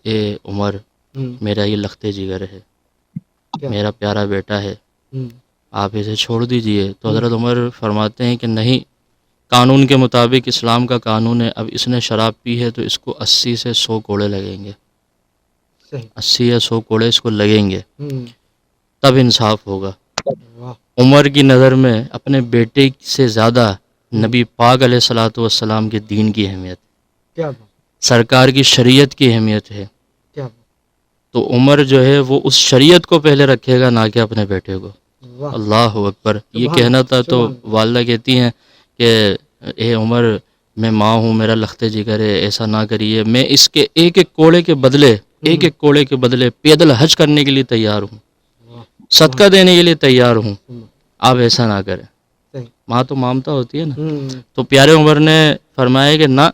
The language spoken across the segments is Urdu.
اے عمر میرا یہ لخت جگر ہے، میرا پیارا بیٹا ہے، آپ اسے چھوڑ دیجئے۔ تو حضرت عمر فرماتے ہیں کہ نہیں، قانون کے مطابق اسلام کا قانون ہے، اب اس نے شراب پی ہے تو اس کو 80 سے 100 کوڑے لگیں گے، 80 یا 100 کوڑے اس کو لگیں گے، تب انصاف ہوگا۔ عمر کی نظر میں اپنے بیٹے سے زیادہ نبی پاک علیہ الصلوۃ والسلام کے دین کی اہمیت، سرکار کی شریعت کی اہمیت ہے، تو عمر جو ہے وہ اس شریعت کو پہلے رکھے گا نہ کہ اپنے بیٹے کو۔ اللہ اکبر۔ یہ کہنا تھا تو والدہ کہتی ہیں کہ اے عمر، میں ماں ہوں، میرا لخت جگر ہے، ایسا نہ کریے، میں اس کے ایک ایک کوڑے کے بدلے پیدل حج کرنے کے لیے تیار ہوں، صدقہ دینے کے لیے تیار ہوں، آپ ایسا نہ کریں۔ ماں تو مامتا ہوتی ہے نا۔ تو پیارے عمر نے فرمایا کہ نہ،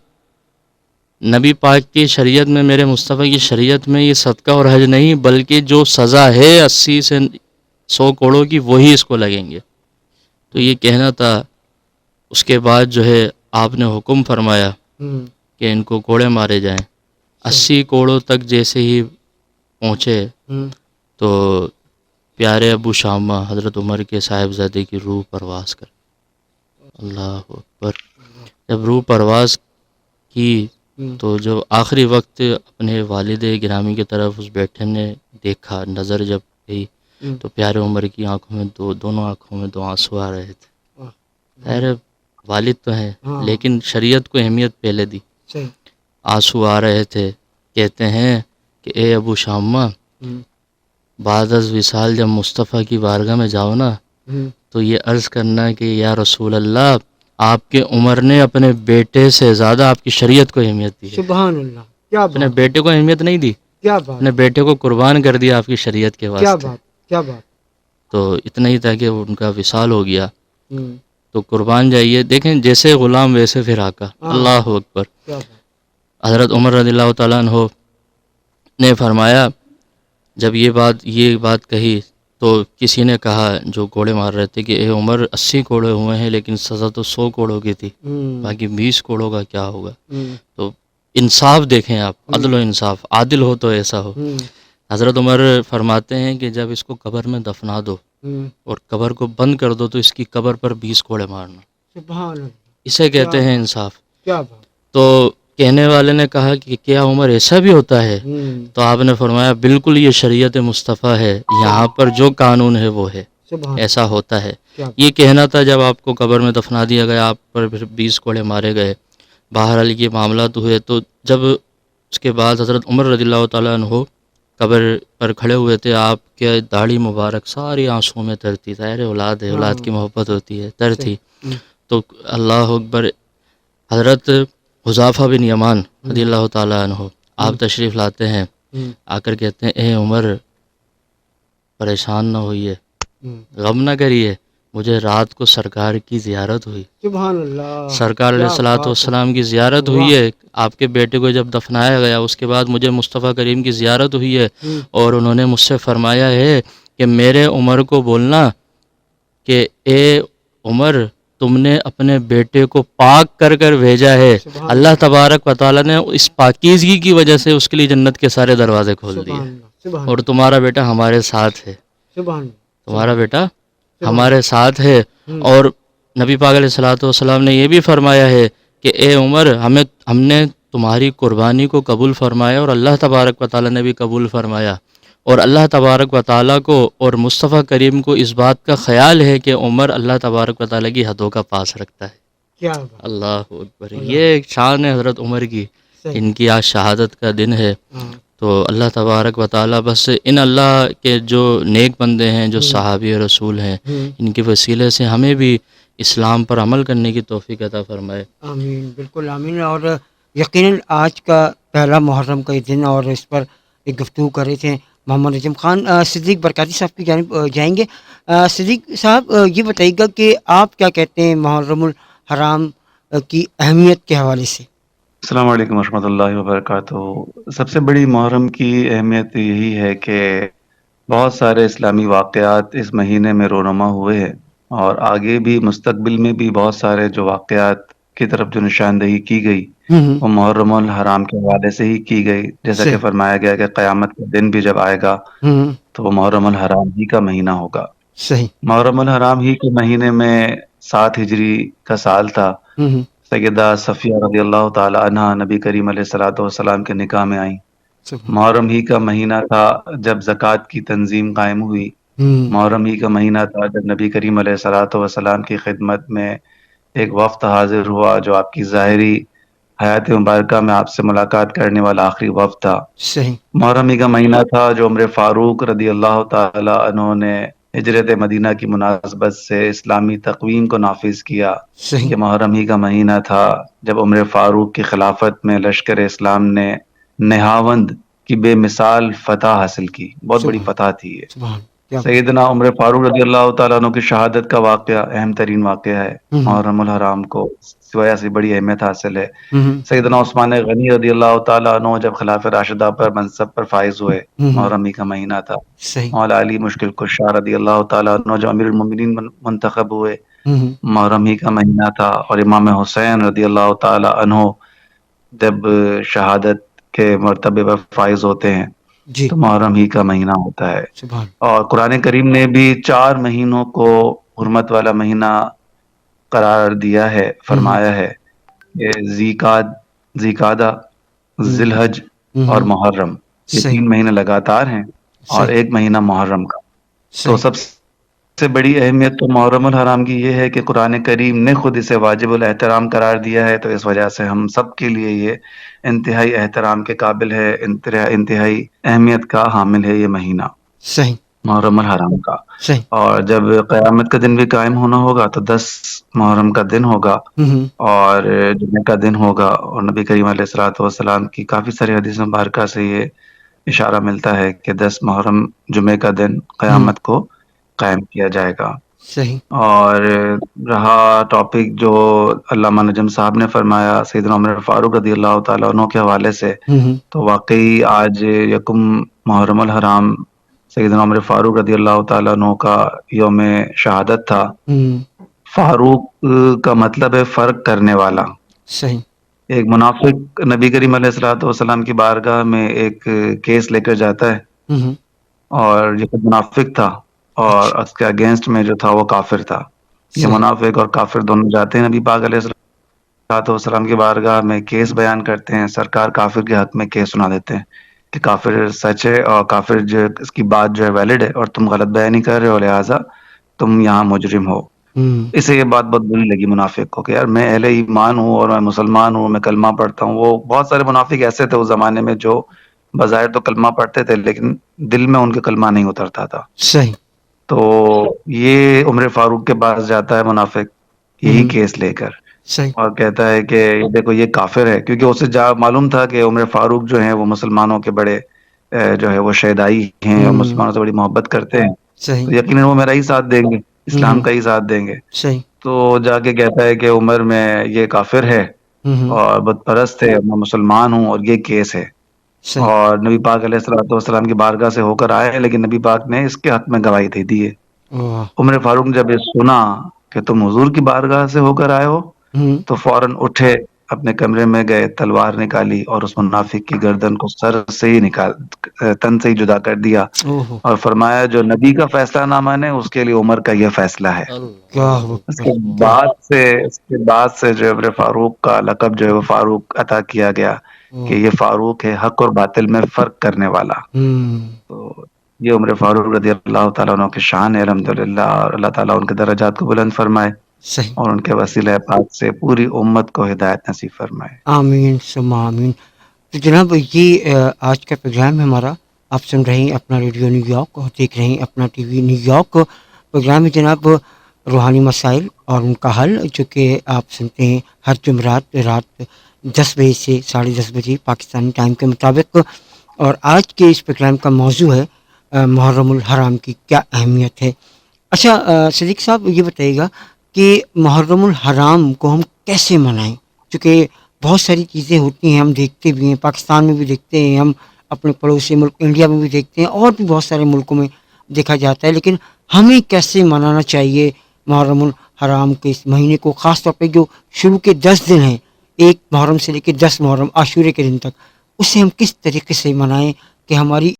نبی پاک کی شریعت میں، میرے مصطفیٰ کی شریعت میں یہ صدقہ اور حج نہیں، بلکہ جو سزا ہے 80 سے 100 کوڑوں کی وہی اس کو لگیں گے۔ تو یہ کہنا تھا۔ اس کے بعد جو ہے آپ نے حکم فرمایا کہ ان کو کوڑے مارے جائیں۔ 80 کوڑوں تک جیسے ہی پہنچے تو پیارے ابو شامہ حضرت عمر کے صاحبزادے کی روح پرواز کر، اللہ اکبر۔ جب روح پرواز کی تو جو آخری وقت اپنے والد گرامی کی طرف اس بیٹے نے دیکھا، نظر جب گئی تو پیارے عمر کی آنکھوں میں دونوں آنکھوں میں 2 آنسو آ رہے تھے۔ خیر والد تو ہیں لیکن شریعت کو اہمیت پہلے دی، آنسو آ رہے تھے۔ کہتے ہیں کہ اے ابو شامہ، بعد از وصال جب مصطفیٰ کی بارگاہ میں جاؤ نا تو یہ عرض کرنا کہ یا رسول اللہ، آپ کے عمر نے اپنے بیٹے سے زیادہ آپ کی شریعت کو اہمیت دی ہے۔ سبحان اللہ، کیا اپنے بیٹے کو اہمیت نہیں دی، کیا بات، اپنے بیٹے کو قربان کر دیا آپ کی شریعت کے کیا واسطے۔ بات، کیا بات۔ تو اتنا ہی تھا کہ ان کا وصال ہو گیا۔ تو قربان جائیے، دیکھیں جیسے غلام ویسے پھر آقا، اللہ اکبر۔ حضرت عمر رضی اللہ تعالیٰ عنہ نے فرمایا، جب یہ بات کہی تو کسی نے کہا، جو کوڑے مار رہے تھے، کہ اے عمر 80 کوڑے ہوئے ہیں لیکن سزا تو 100 کوڑوں کی تھی، باقی 20 کوڑوں کا کیا ہوگا؟ تو انصاف دیکھیں آپ، عدل و انصاف، عادل ہو تو ایسا ہو۔ حضرت عمر فرماتے ہیں کہ جب اس کو قبر میں دفنا دو اور قبر کو بند کر دو تو اس کی قبر پر 20 کوڑے مارنا، سبحان اللہ، اسے کہتے ہیں انصاف۔ کیا بات۔ تو کہنے والے نے کہا کہ کیا عمر ایسا بھی ہوتا ہے؟ تو آپ نے فرمایا بالکل، یہ شریعت مصطفیٰ ہے، یہاں پر جو قانون ہے وہ ہے، ایسا ہوتا ہے۔ یہ کہنا تھا۔ جب آپ کو قبر میں دفنا دیا گیا، آپ پر پھر 20 کوڑے مارے گئے، بہرحال یہ معاملات ہوئے۔ تو جب اس کے بعد حضرت عمر رضی اللہ تعالیٰ عنہ قبر پر کھڑے ہوئے تھے، آپ کے داڑھی مبارک ساری آنسوؤں میں تر تھی، ظاہر اولاد ہے، اولاد کی محبت ہوتی ہے، تر تھی۔ تو اللہ اکبر، حضرت حذیفہ بن یمان رضی اللہ تعالیٰ عنہ آپ تشریف لاتے ہیں، آ کر کہتے ہیں اے عمر، پریشان نہ ہوئیے، غم نہ کریے، مجھے رات کو سرکار کی زیارت ہوئی، سبحان اللہ، سرکار علیہ الصلوۃ والسلام کی زیارت ہوئی ہے۔ آپ کے بیٹے کو جب دفنایا گیا اس کے بعد مجھے مصطفیٰ کریم کی زیارت ہوئی ہے، اور انہوں نے مجھ سے فرمایا ہے کہ میرے عمر کو بولنا کہ اے عمر، تم نے اپنے بیٹے کو پاک کر کر بھیجا ہے، اللہ تبارک و تعالیٰ نے اس پاکیزگی کی وجہ سے اس کے لیے جنت کے سارے دروازے کھول دیے، اور تمہارا بیٹا ہمارے ساتھ ہے، تمہارا بیٹا ہمارے ساتھ ہے۔ اور نبی پاک علیہ الصلوۃ والسلام نے یہ بھی فرمایا ہے کہ اے عمر، ہم نے تمہاری قربانی کو قبول فرمایا، اور اللہ تبارک و تعالیٰ نے بھی قبول فرمایا، اور اللہ تبارک و تعالیٰ کو اور مصطفیٰ کریم کو اس بات کا خیال ہے کہ عمر اللہ تبارک و تعالیٰ کی حدوں کا پاس رکھتا ہے۔ کیا اللہ اکبر، یہ ایک شان ہے حضرت عمر کی، ان کی آج شہادت کا دن ہے۔ تو اللہ تبارک و تعالیٰ بس ان اللہ کے جو نیک بندے ہیں، جو صحابی رسول ہیں، ان کے وسیلے سے ہمیں بھی اسلام پر عمل کرنے کی توفیق عطا فرمائے۔ آمین، بالکل آمین۔ اور یقیناً آج کا پہلا محرم کا یہ دن، اور اس پر ایک گفتگو کر رہے تھے محمد نجم خان صدیق برکاتی صاحب کی جانب جائیں گے۔ صدیق صاحب، یہ بتائیے گا کہ آپ کیا کہتے ہیں محرم الحرام کی اہمیت کے حوالے سے؟ السلام علیکم ورحمۃ اللہ وبرکاتہ۔ سب سے بڑی محرم کی اہمیت یہی ہے کہ بہت سارے اسلامی واقعات اس مہینے میں رونما ہوئے ہیں، اور آگے بھی مستقبل میں بھی بہت سارے جو واقعات کی طرف جو نشاندہی کی گئی وہ محرم الحرام کے حوالے سے ہی کی گئی، جیسا کہ فرمایا گیا کہ قیامت کا دن بھی جب آئے گا تو وہ محرم الحرام ہی کا مہینہ ہوگا۔ صحیح۔ محرم الحرام ہی کے مہینے میں 7 ہجری کا سال تھا۔ سیدہ صفیہ رضی اللہ تعالی عنہا نبی کریم علیہ الصلوۃ والسلام کے نکاح میں آئیں۔ محرم ہی کا مہینہ تھا جب زکوٰۃ کی تنظیم قائم ہوئی۔ محرم ہی کا مہینہ تھا جب نبی کریم علیہ الصلوۃ والسلام کی خدمت میں ایک وفد حاضر ہوا جو آپ کی ظاہری حیات مبارکہ میں آپ سے ملاقات کرنے والا آخری وفد تھا۔ صحیح۔ محرم ہی کا مہینہ تھا جو عمر فاروق رضی اللہ تعالی عنہ نے ہجرت مدینہ کی مناسبت سے اسلامی تقویم کو نافذ کیا۔ صحیح۔ یہ محرم ہی کا مہینہ تھا جب عمر فاروق کی خلافت میں لشکر اسلام نے نہاوند کی بے مثال فتح حاصل کی۔ بہت بڑی فتح تھی یہ۔ سیدنا عمر فاروق رضی اللہ تعالیٰ عنہ کی شہادت کا واقعہ اہم ترین واقعہ ہے۔ محرم الحرام کو اس وجہ سے بڑی اہمیت حاصل ہے۔ سیدنا عثمان غنی رضی اللہ تعالیٰ عنہ جب خلافہ راشدہ پر منصب پر فائز ہوئے، محرم ہی کا مہینہ تھا۔ مولا علی مشکل کشا رضی اللہ تعالیٰ عنہ جب امیر المومنین منتخب ہوئے، محرم ہی کا مہینہ تھا۔ اور امام حسین رضی اللہ تعالیٰ عنہ جب شہادت کے مرتبے پر فائز ہوتے ہیں تو محرم ہی کا مہینہ ہوتا ہے۔ اور قرآن کریم نے بھی 4 مہینوں کو حرمت والا مہینہ قرار دیا ہے، فرمایا ہے کہ ذیقعدہ، ذی الحج اور محرم، یہ 3 مہینے لگاتار ہیں اور 1 مہینہ محرم کا۔ تو سب سے بڑی اہمیت تو محرم الحرام کی یہ ہے کہ قرآن کریم نے خود اسے واجب الاحترام قرار دیا ہے، تو اس وجہ سے ہم سب کے لیے یہ انتہائی احترام کے قابل ہے، انتہائی اہمیت کا حامل ہے یہ مہینہ صحیح محرم الحرام کا۔ صحیح۔ اور جب قیامت کا دن بھی قائم ہونا ہوگا تو 10 محرم کا دن ہوگا اور جمعے کا دن ہوگا، اور نبی کریم علیہ الصلوۃ والسلام کی کافی ساری حدیث مبارکہ سے یہ اشارہ ملتا ہے کہ 10 محرم جمعے کا دن قیامت کو قائم کیا جائے گا۔ صحیح۔ اور رہا ٹاپک جو علامہ نجم صاحب نے فرمایا سیدنا عمر فاروق رضی اللہ تعالیٰ عنہ کے حوالے سے، تو واقعی آج یکم محرم الحرام سیدنا عمر فاروق رضی اللہ تعالیٰ عنہ کا یوم شہادت تھا۔ فاروق کا مطلب ہے فرق کرنے والا۔ صحیح۔ ایک منافق نبی کریم علیہ الصلوۃ والسلام کی بارگاہ میں ایک کیس لے کر جاتا ہے، اور یہ خود منافق تھا اور اس کے اگینسٹ میں جو تھا وہ کافر تھا۔ یہ منافق اور کافر دونوں جاتے ہیں نبی پاک علیہ الصلوۃ والسلام کی بارگاہ میں، کیس بیان کرتے ہیں، سرکار کافر کے حق میں کیس سنا دیتے ہیں کہ کافر سچ ہے اور کافر جو اس کی بات جو ہے ویلڈ ہے اور تم غلط بیانی کر رہے ہو، لہٰذا تم یہاں مجرم ہو۔ اسے یہ بات بہت بری لگی منافق کو کہ یار میں اہل ایمان ہوں اور میں مسلمان ہوں، میں کلمہ پڑھتا ہوں۔ وہ بہت سارے منافق ایسے تھے اس زمانے میں جو بظاہر تو کلمہ پڑھتے تھے لیکن دل میں ان کے کلمہ نہیں اترتا تھا۔ صحیح۔ تو یہ عمر فاروق کے پاس جاتا ہے منافق یہی کیس لے کر، اور کہتا ہے کہ دیکھو یہ کافر ہے، کیونکہ اسے معلوم تھا کہ عمر فاروق جو ہیں وہ مسلمانوں کے بڑے جو ہے وہ شیدائی ہیں اور مسلمانوں سے بڑی محبت کرتے ہیں، تو یقیناً وہ میرا ہی ساتھ دیں گے، اسلام کا ہی ساتھ دیں گے۔ تو جا کے کہتا ہے کہ عمر میں یہ کافر ہے اور بت پرست ہے، میں مسلمان ہوں اور یہ کیس ہے، اور نبی پاک علیہ الصلوۃ والسلام کی بارگاہ سے ہو کر آئے ہیں لیکن نبی پاک نے اس کے حق میں گواہی دے دی ہے۔ عمر فاروق نے جب یہ سنا کہ تم حضور کی بارگاہ سے ہو کر آئے ہو تو فوراً اٹھے، اپنے کمرے میں گئے، تلوار نکالی اور اس منافق کی گردن کو سر سے ہی تن سے ہی جدا کر دیا، اور فرمایا جو نبی کا فیصلہ نہ مانے اس کے لیے عمر کا یہ فیصلہ ہے۔ اس کے بعد سے جو عمر فاروق کا لقب جو ہے وہ فاروق عطا کیا گیا کہ یہ فاروق ہے حق اور باطل میں فرق کرنے والا۔ تو یہ عمر فاروق رضی اللہ تعالیٰ عنہ کی شان ہے الحمدللہ، اور اللہ تعالیٰ ان کے درجات کو بلند فرمائے اور ان کے وسیلہ پاک سے پوری امت کو ہدایت نصیب فرمائے، آمین ثم آمین۔ تو جناب یہ آج کا پروگرام ہے ہمارا، آپ سن رہے ہیں اپنا ریڈیو نیو یارک اور دیکھ رہے ہیں اپنا TV New York. Programme ہے جناب روحانی مسائل اور ان کا حل، جو کہ آپ سنتے ہیں ہر جمعرات رات 10 بجے سے 10:30 بجے پاکستانی ٹائم کے مطابق۔ اور آج کے اس پروگرام کا موضوع ہے محرم الحرام کی کیا اہمیت ہے۔ اچھا صدیق صاحب یہ بتائیے گا کہ محرم الحرام کو ہم کیسے منائیں، چونکہ بہت ساری چیزیں ہوتی ہیں، ہم دیکھتے بھی ہیں، پاکستان میں بھی دیکھتے ہیں، ہم اپنے پڑوسی ملک انڈیا میں بھی دیکھتے ہیں، اور بھی بہت سارے ملکوں میں دیکھا جاتا ہے، لیکن ہمیں کیسے منانا چاہیے محرم الحرام کے اس مہینے کو، خاص طور پہ جو شروع کے 10 دن ہیں 1 محرم سے لے کے 10 محرم عاشورے کے دن تک، اسے ہم کس طریقے سے منائیں کہ ہماری